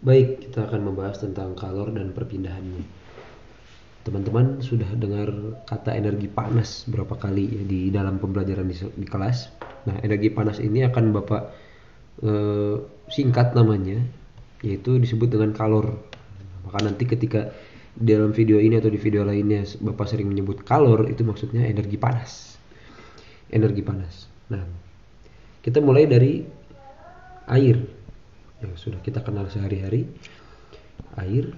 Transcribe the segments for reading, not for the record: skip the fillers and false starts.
Baik, kita akan membahas tentang kalor dan perpindahannya. Teman-teman sudah dengar kata energi panas berapa kali ya di dalam pembelajaran di kelas. Nah, energi panas ini akan Bapak eh, singkat namanya, yaitu disebut dengan kalor. Maka nanti ketika di dalam video ini atau di video lainnya Bapak sering menyebut kalor, itu maksudnya energi panas. Energi panas. Nah, kita mulai dari air yang sudah kita kenal sehari-hari. Air.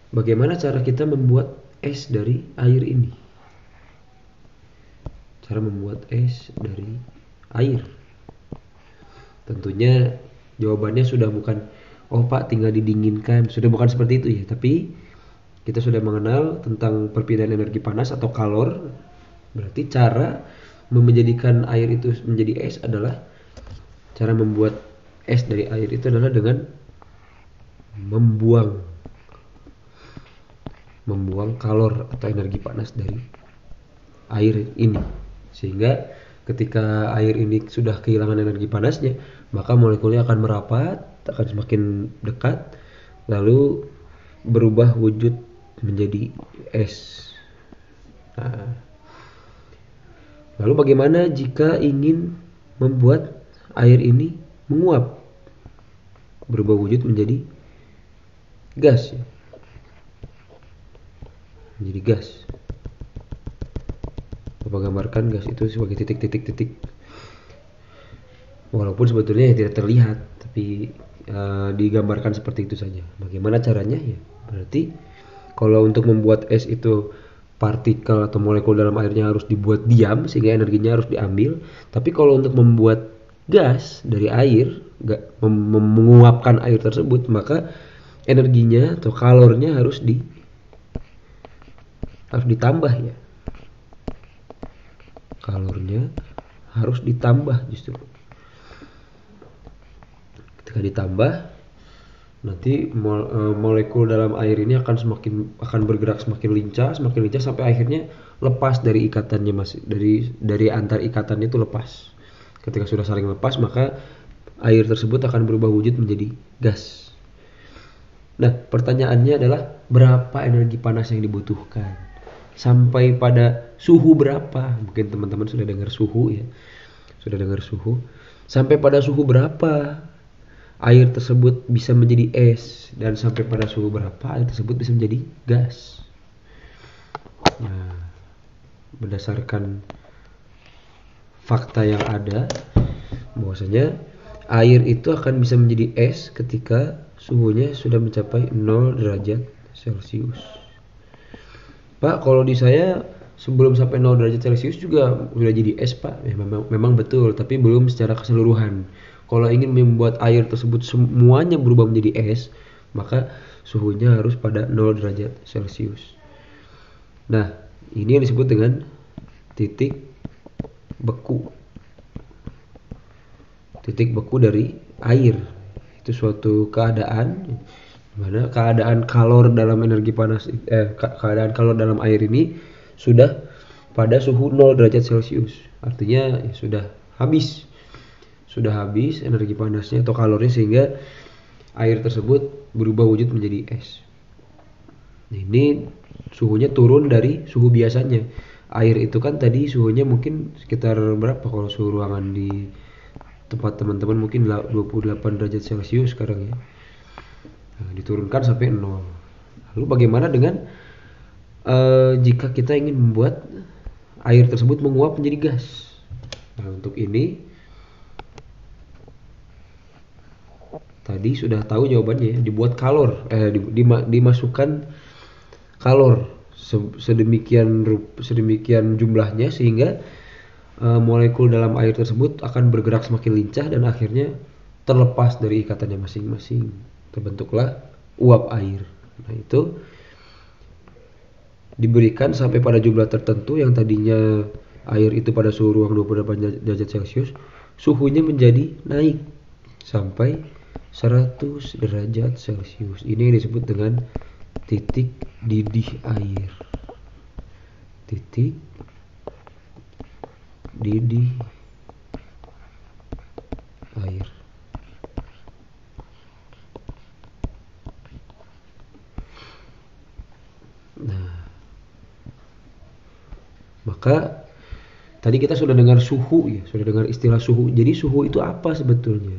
Bagaimana cara kita membuat es dari air ini? Cara membuat es dari air. Tentunya jawabannya sudah bukan, oh Pak tinggal didinginkan, sudah bukan seperti itu ya. Tapi kita sudah mengenal tentang perpindahan energi panas atau kalor. Berarti cara menjadikan air itu menjadi es adalah, cara membuat es dari air itu adalah dengan membuang kalor atau energi panas dari air ini, sehingga ketika air ini sudah kehilangan energi panasnya, maka molekulnya akan merapat, akan semakin dekat, lalu berubah wujud menjadi es. Nah, lalu bagaimana jika ingin membuat air ini menguap, berubah wujud menjadi gas ya? Menjadi gas. Bapak gambarkan gas itu sebagai titik-titik-titik, walaupun sebetulnya tidak terlihat, tapi digambarkan seperti itu saja. Bagaimana caranya ya? Berarti kalau untuk membuat es itu partikel atau molekul dalam airnya harus dibuat diam sehingga energinya harus diambil. Tapi kalau untuk membuat gas dari air, menguapkan air tersebut, maka energinya atau kalornya harus ditambah ya. Kalornya harus ditambah justru. Ketika ditambah, nanti molekul dalam air ini akan bergerak semakin lincah sampai akhirnya lepas dari ikatannya, dari antar ikatannya itu lepas. Ketika sudah saling lepas, maka air tersebut akan berubah wujud menjadi gas. Nah, pertanyaannya adalah berapa energi panas yang dibutuhkan? Sampai pada suhu berapa? Mungkin teman-teman sudah dengar suhu ya. Sudah dengar suhu. Sampai pada suhu berapa air tersebut bisa menjadi es, dan sampai pada suhu berapa air tersebut bisa menjadi gas. Nah, berdasarkan fakta yang ada, bahwasanya air itu akan bisa menjadi es ketika suhunya sudah mencapai 0 derajat Celcius. Pak, kalau di saya sebelum sampai 0 derajat Celcius juga sudah jadi es, Pak. Ya, memang betul, tapi belum secara keseluruhan. Kalau ingin membuat air tersebut semuanya berubah menjadi es, maka suhunya harus pada 0 derajat Celcius. Nah, ini yang disebut dengan titik beku. Titik beku dari air. Itu suatu keadaan mana keadaan kalor dalam energi panas, keadaan kalor dalam air ini sudah pada suhu 0 derajat Celcius. Artinya ya, sudah habis energi panasnya atau kalornya, sehingga air tersebut berubah wujud menjadi es. Nah, ini suhunya turun dari suhu biasanya. Air itu kan tadi suhunya mungkin sekitar berapa kalau suhu ruangan di tempat teman-teman, mungkin 28 derajat Celcius sekarang ya. Nah, diturunkan sampai 0. Lalu bagaimana dengan jika kita ingin membuat air tersebut menguap menjadi gas? Nah, untuk ini tadi sudah tahu jawabannya ya, dibuat kalor, dimasukkan kalor sedemikian jumlahnya sehingga molekul dalam air tersebut akan bergerak semakin lincah dan akhirnya terlepas dari ikatannya masing-masing. Terbentuklah uap air. Nah, itu diberikan sampai pada jumlah tertentu yang tadinya air itu pada suhu ruang 28 derajat Celcius, suhunya menjadi naik sampai 100 derajat Celcius. Ini yang disebut dengan titik didih air. Titik didih air. Maka tadi kita sudah dengar suhu ya, sudah dengar istilah suhu. Jadi suhu itu apa sebetulnya?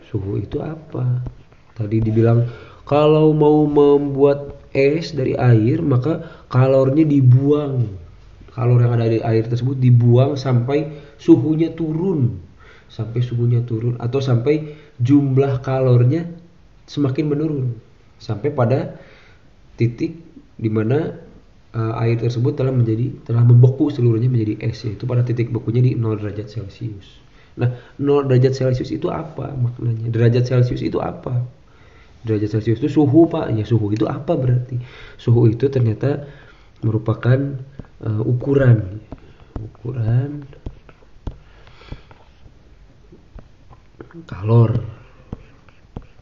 Suhu itu apa? Tadi dibilang kalau mau membuat es dari air maka kalornya dibuang. Kalor yang ada di air tersebut dibuang sampai suhunya turun. Sampai suhunya turun atau sampai jumlah kalornya semakin menurun. Sampai pada titik di mana air tersebut telah membeku seluruhnya menjadi es, yaitu pada titik bekunya di 0 derajat Celcius. Nah, 0 derajat Celcius itu apa maknanya? Derajat Celcius itu apa? Derajat Celcius itu suhu, Pak. Ya, suhu itu apa berarti? Suhu itu ternyata merupakan ukuran kalor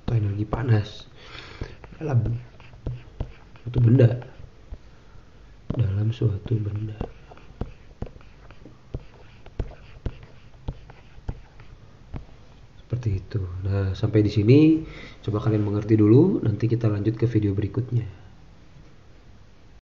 atau energi panas dalam suatu benda. Seperti itu. Nah, sampai di sini coba kalian mengerti dulu, nanti kita lanjut ke video berikutnya.